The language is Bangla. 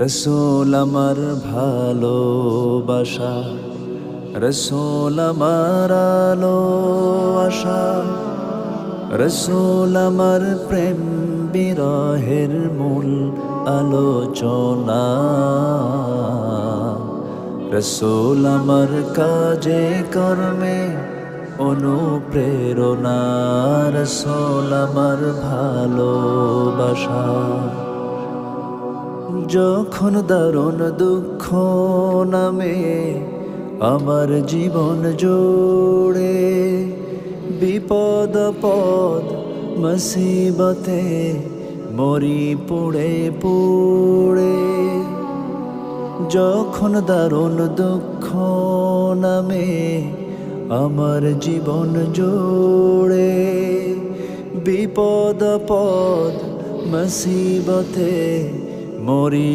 রসূল আমার ভালোবাসা, রসূল আমার আলো আশা, রসূল আমার প্রেম বিরহের মূল আলোচনা। রসূল আমার কাজে কর্মে অনুপ্রেরণা, রসূল আমার ভালোবাসা। যখন দারুণ দুঃখ নামে আমার জীবন জুড়ে, বিপদ আপদ মুসিবতে মরি পুড়ে পুড়ে। যখন দারুণ দুঃখ নামে আমার জীবন জুড়ে, বিপদ আপদ মুসিবতে মরি